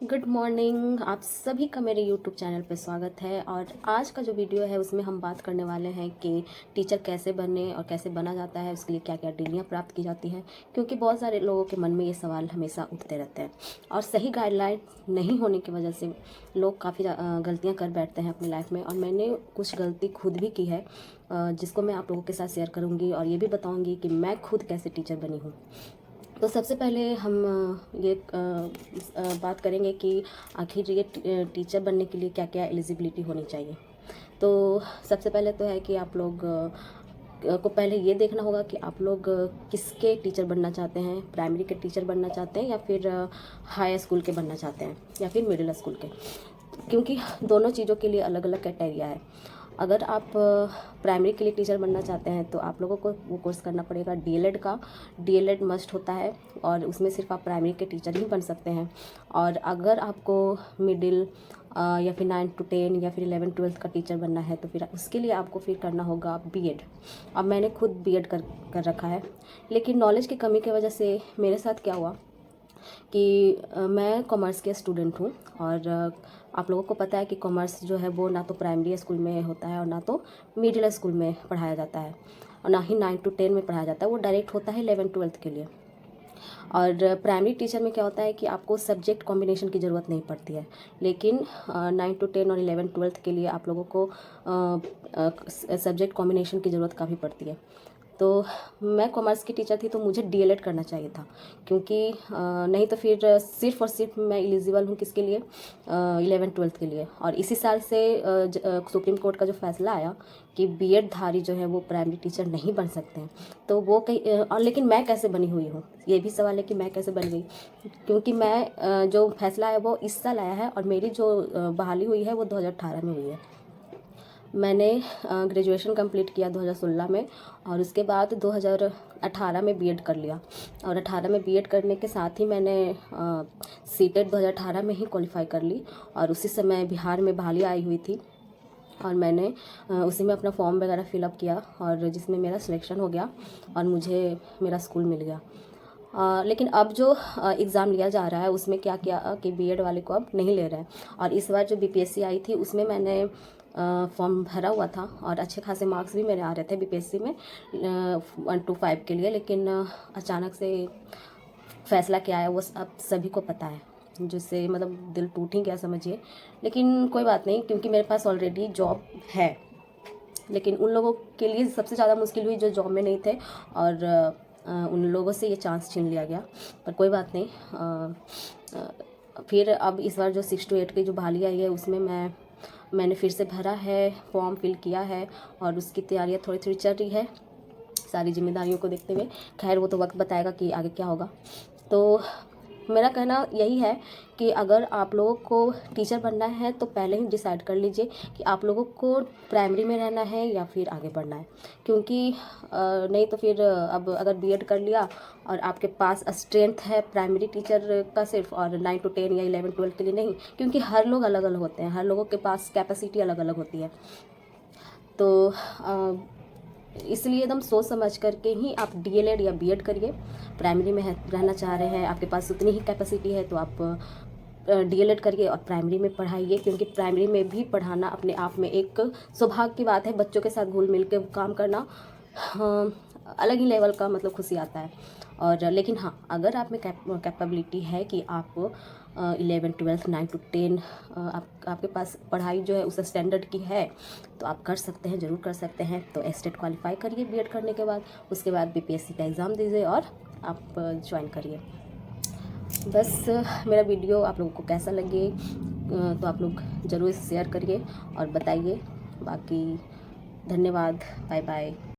Good morning. आप सभी का मेरे यूट्यूब चैनल पे स्वागत है। और आज का जो वीडियो है उसमें हम बात करने वाले हैं कि टीचर कैसे बने और कैसे बना जाता है, उसके लिए क्या क्या डिग्रियाँ प्राप्त की जाती हैं। क्योंकि बहुत सारे लोगों के मन में ये सवाल हमेशा उठते रहते हैं और सही गाइडलाइन नहीं होने की वजह से लोग काफ़ी गलतियाँ कर बैठते हैं अपनी लाइफ में। और मैंने कुछ गलती खुद भी की है जिसको मैं आप लोगों के साथ शेयर करूँगी और ये भी बताऊँगी कि मैं खुद कैसे टीचर बनी हूँ। तो सबसे पहले हम ये बात करेंगे कि आखिर ये टीचर बनने के लिए क्या क्या एलिजिबिलिटी होनी चाहिए। तो सबसे पहले तो है कि आप लोग को पहले ये देखना होगा कि आप लोग किसके टीचर बनना चाहते हैं। प्राइमरी के टीचर बनना चाहते हैं या फिर हाई स्कूल के बनना चाहते हैं या फिर मिडिल स्कूल के, क्योंकि दोनों चीज़ों के लिए अलग अलग क्राइटेरिया है। अगर आप प्राइमरी के लिए टीचर बनना चाहते हैं तो आप लोगों को वो कोर्स करना पड़ेगा डीएलएड का। डीएलएड मस्ट होता है और उसमें सिर्फ आप प्राइमरी के टीचर ही बन सकते हैं। और अगर आपको मिडिल या फिर 9 to 10 या फिर 11-12 का टीचर बनना है तो फिर उसके लिए आपको फिर करना होगा बीएड। अब मैंने खुद बीएड कर रखा है, लेकिन नॉलेज की कमी की वजह से मेरे साथ क्या हुआ कि मैं कॉमर्स के स्टूडेंट हूँ। और आप लोगों को पता है कि कॉमर्स जो है वो ना तो प्राइमरी स्कूल में होता है और ना तो मिडिल स्कूल में पढ़ाया जाता है और ना ही 9 to 10 में पढ़ाया जाता है। वो डायरेक्ट होता है 11-12 के लिए। और प्राइमरी टीचर में क्या होता है कि आपको सब्जेक्ट कॉम्बिनेशन की ज़रूरत नहीं पड़ती है, लेकिन 9 to 10 और 11-12 के लिए आप लोगों को सब्जेक्ट कॉम्बिनेशन की ज़रूरत काफ़ी पड़ती है। तो मैं कॉमर्स की टीचर थी तो मुझे डीएलएड करना चाहिए था, क्योंकि नहीं तो फिर सिर्फ़ और सिर्फ मैं एलिजिबल हूँ किसके लिए, 11-12 के लिए। और इसी साल से सुप्रीम कोर्ट का जो फैसला आया कि बीएड धारी जो है वो प्राइमरी टीचर नहीं बन सकते हैं। तो वो कई और लेकिन मैं कैसे बनी हुई हूँ, ये भी सवाल है कि मैं कैसे बन गई। क्योंकि मैं जो फैसला है वो इस साल आया है और मेरी जो बहाली हुई है वो 2018 में हुई है। मैंने ग्रेजुएशन कंप्लीट किया 2016 में और उसके बाद 2018 में बीएड कर लिया। और 18 में बीएड करने के साथ ही मैंने सीटेट 2018 में ही क्वालिफाई कर ली और उसी समय बिहार में बहाली आई हुई थी और मैंने उसी में अपना फॉर्म वगैरह फिलअप किया और जिसमें मेरा सिलेक्शन हो गया और मुझे मेरा स्कूल मिल गया। लेकिन अब जो एग्ज़ाम लिया जा रहा है उसमें क्या किया कि बीएड वाले को अब नहीं ले रहे हैं। और इस बार जो बीपीएससी आई थी उसमें मैंने फॉर्म भरा हुआ था और अच्छे खासे मार्क्स भी मेरे आ रहे थे बीपीएससी में 1 to 5 के लिए। लेकिन अचानक से फैसला क्या आया वो अब सभी को पता है, जिससे मतलब दिल टूट ही गया समझिए। लेकिन कोई बात नहीं, क्योंकि मेरे पास ऑलरेडी जॉब है। लेकिन उन लोगों के लिए सबसे ज़्यादा मुश्किल हुई जो जॉब में नहीं थे और उन लोगों से ये चांस छीन लिया गया। पर कोई बात नहीं। फिर अब इस बार जो 6 to 8 की जो बहाली आई है उसमें मैंने फिर से भरा है, फॉर्म फिल किया है और उसकी तैयारियां थोड़ी थोड़ी चल रही है सारी जिम्मेदारियों को देखते हुए। खैर वो तो वक्त बताएगा कि आगे क्या होगा। तो मेरा कहना यही है कि अगर आप लोगों को टीचर बनना है तो पहले ही डिसाइड कर लीजिए कि आप लोगों को प्राइमरी में रहना है या फिर आगे बढ़ना है। क्योंकि नहीं तो फिर अब अगर बीएड कर लिया और आपके पास स्ट्रेंथ है प्राइमरी टीचर का सिर्फ और 9 to 10 या 11-12 के लिए नहीं, क्योंकि हर लोग अलग अलग होते हैं, हर लोगों के पास कैपेसिटी अलग अलग होती है। तो इसलिए एकदम सोच समझ करके ही आप डीएलएड या बीएड करिए। प्राइमरी में रहना चाह रहे हैं, आपके पास उतनी ही कैपेसिटी है तो आप डीएलएड करिए और प्राइमरी में पढ़ाइए, क्योंकि प्राइमरी में भी पढ़ाना अपने आप में एक सौभाग्य की बात है। बच्चों के साथ घुल मिल के काम करना अलग ही लेवल का मतलब खुशी आता है। और लेकिन हाँ, अगर आप में कैपेबिलिटी है कि आप 11-12 9 to 10 आपके पास पढ़ाई जो है उस स्टैंडर्ड की है तो आप कर सकते हैं, ज़रूर कर सकते हैं। तो एस्टेट क्वालिफाई करिए बीएड करने के बाद, उसके बाद बीपीएससी का एग्ज़ाम दीजिए और आप ज्वाइन करिए। बस मेरा वीडियो आप लोगों को कैसा लगे तो आप लोग ज़रूर शेयर करिए और बताइए। बाकी धन्यवाद, बाय बाय।